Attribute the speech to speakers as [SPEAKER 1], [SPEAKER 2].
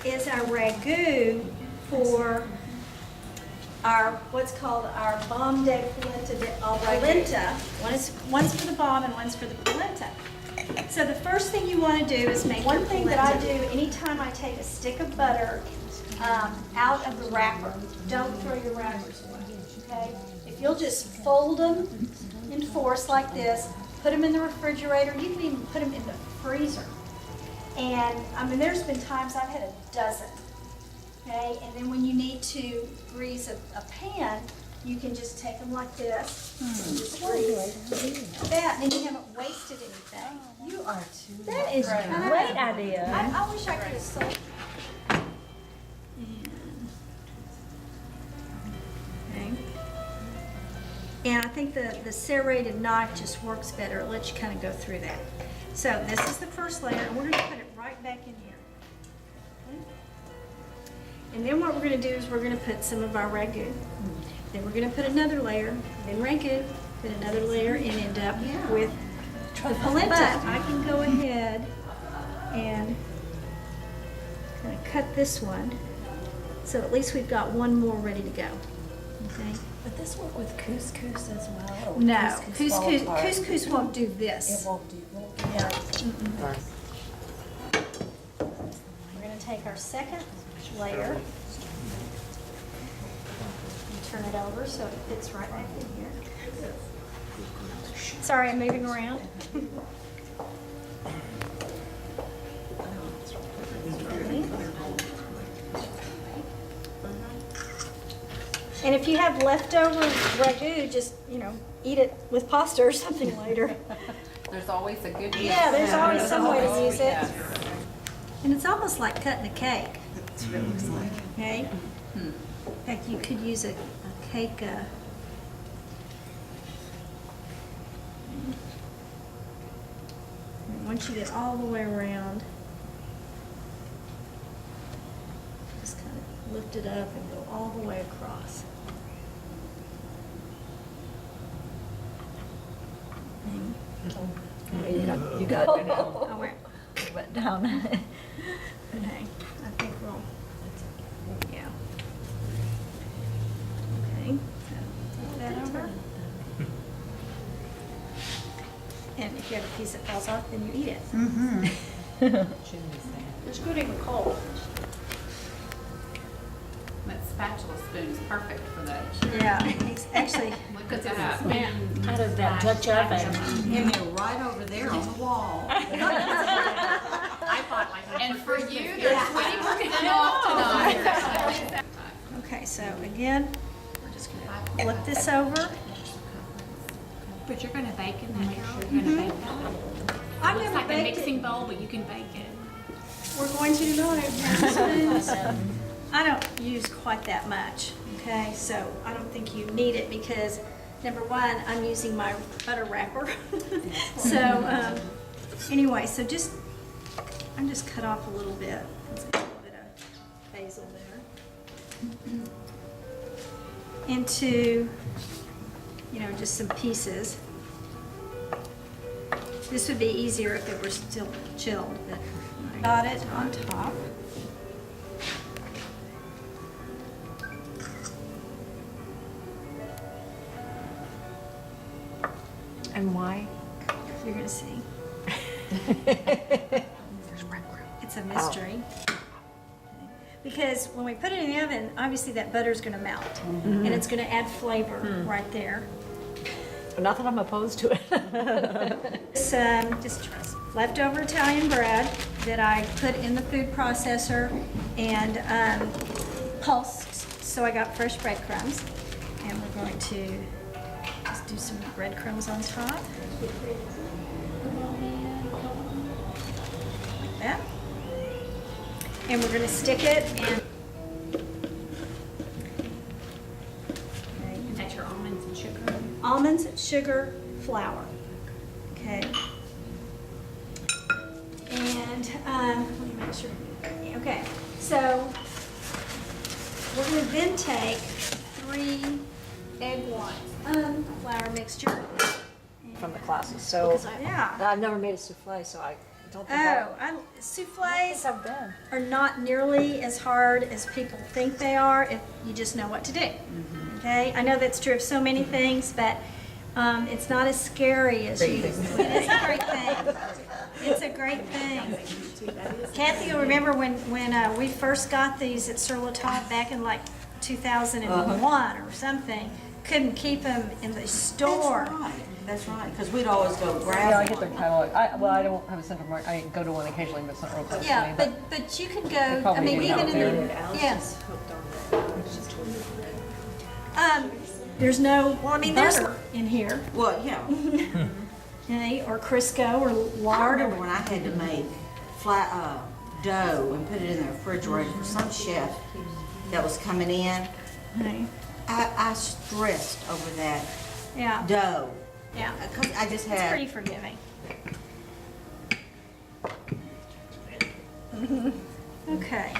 [SPEAKER 1] is our ragu for our, what's called our bomb de polenta. One's for the bomb and one's for the polenta. So the first thing you want to do is make one thing that I do anytime I take a stick of butter out of the wrapper. Don't throw your wrappers away, okay? If you'll just fold them in fours like this, put them in the refrigerator. You can even put them in the freezer. And I mean, there's been times I've had a dozen. Okay, and then when you need to grease a pan, you can just take them like this and just grease that, and then you haven't wasted anything.
[SPEAKER 2] You are too.
[SPEAKER 3] That is a great idea.
[SPEAKER 1] I wish I could have sold. Okay. And I think the serrated knife just works better. It lets you kind of go through that. So this is the first layer, and we're going to put it right back in here. And then what we're going to do is we're going to put some of our ragu. Then we're going to put another layer, then ragu, put another layer, and end up with the polenta. I can go ahead and kind of cut this one, so at least we've got one more ready to go. Okay.
[SPEAKER 2] But this work with couscous as well? Or
[SPEAKER 1] No,
[SPEAKER 2] couscous
[SPEAKER 1] couscous won't do this.
[SPEAKER 2] It won't do.
[SPEAKER 1] Yeah. We're going to take our second layer and turn it over so it fits right back in here. Sorry, I'm moving around. And if you have leftover ragu, just, eat it with pasta or something later.
[SPEAKER 4] There's always a good use.
[SPEAKER 1] Yeah, there's always some way to use it.
[SPEAKER 4] Yes.
[SPEAKER 1] And it's almost like cutting a cake. That's what it looks like. Okay? In fact, you could use a cake. Once you get all the way around, just kind of lift it up and go all the way across.
[SPEAKER 3] You got it now.
[SPEAKER 1] Oh, where?
[SPEAKER 3] It went down.
[SPEAKER 1] Okay, I think we'll, yeah. Okay, so flip that over. And if you have a piece that falls off, then you eat it. It's good even cold.
[SPEAKER 4] That spatula spoon is perfect for that.
[SPEAKER 1] Yeah, it's actually,
[SPEAKER 4] Look at that.
[SPEAKER 3] Out of that Dutch oven.
[SPEAKER 2] And they're right over there on the wall.
[SPEAKER 4] I bought like. And for you, there's 20% off tonight.
[SPEAKER 1] okay, so again, we're just gonna flip this over.
[SPEAKER 4] But you're gonna bake in that, Carol? You're gonna bake that?
[SPEAKER 1] I've
[SPEAKER 4] It's
[SPEAKER 1] never
[SPEAKER 4] like a
[SPEAKER 1] baked it.
[SPEAKER 4] mixing bowl, but you can bake it.
[SPEAKER 1] We're going to tonight. Spoons. I don't use quite that much, okay? So I don't think you need it because, number one, I'm using my butter wrapper. So anyway, so I'm just cut off a little bit. There's a little bit of basil there. Into, just some pieces. This would be easier if it were still chilled, but I got it on top.
[SPEAKER 3] And why?
[SPEAKER 1] You're gonna see. It's a mystery. Because when we put it in the oven, obviously that butter's gonna melt. And it's gonna add flavor right there.
[SPEAKER 3] Not that I'm opposed to it.
[SPEAKER 1] It's just leftover Italian bread that I put in the food processor and pulsed, so I got fresh breadcrumbs. And we're going to just do some breadcrumbs on top. Like that. And we're going to stick it and
[SPEAKER 4] Is that your almonds and sugar?
[SPEAKER 1] almonds, sugar, flour. Okay. And let me make sure. Okay. So we're going to then take 3 egg whites, flour mixture.
[SPEAKER 3] From the classes, so
[SPEAKER 1] Yeah.
[SPEAKER 3] I've never made a souffle, so I
[SPEAKER 1] Souffles
[SPEAKER 3] I've been.
[SPEAKER 1] are not nearly as hard as people think they are if you just know what to do. Okay, I know that's true of so many things, but it's not as scary as you. It's a great thing. It's a great thing. Kathy, you remember when we first got these at Sur La Table back in like 2001 or something? Couldn't keep them in the store.
[SPEAKER 2] That's right, because we'd always go grab
[SPEAKER 5] Yeah, I
[SPEAKER 2] one.
[SPEAKER 5] get their catalog. I don't have a central market. I go to one occasionally, but it's not real close to
[SPEAKER 1] Yeah,
[SPEAKER 5] me.
[SPEAKER 1] but you can go, I
[SPEAKER 5] probably
[SPEAKER 1] mean,
[SPEAKER 5] do
[SPEAKER 1] even
[SPEAKER 5] out
[SPEAKER 1] in the,
[SPEAKER 5] there.
[SPEAKER 1] yes. There's no, well, I mean, there's butter in here,
[SPEAKER 2] Well, yeah.
[SPEAKER 1] okay, or Crisco or
[SPEAKER 2] I
[SPEAKER 1] lard
[SPEAKER 2] remember
[SPEAKER 1] or,
[SPEAKER 2] when I had to make flat dough and put it in the refrigerator for some chef that was coming in.
[SPEAKER 1] okay,
[SPEAKER 2] I stressed over that
[SPEAKER 1] yeah,
[SPEAKER 2] dough.
[SPEAKER 1] yeah.
[SPEAKER 2] 'Cause I just
[SPEAKER 1] It's
[SPEAKER 2] had,
[SPEAKER 1] pretty forgiving. Okay.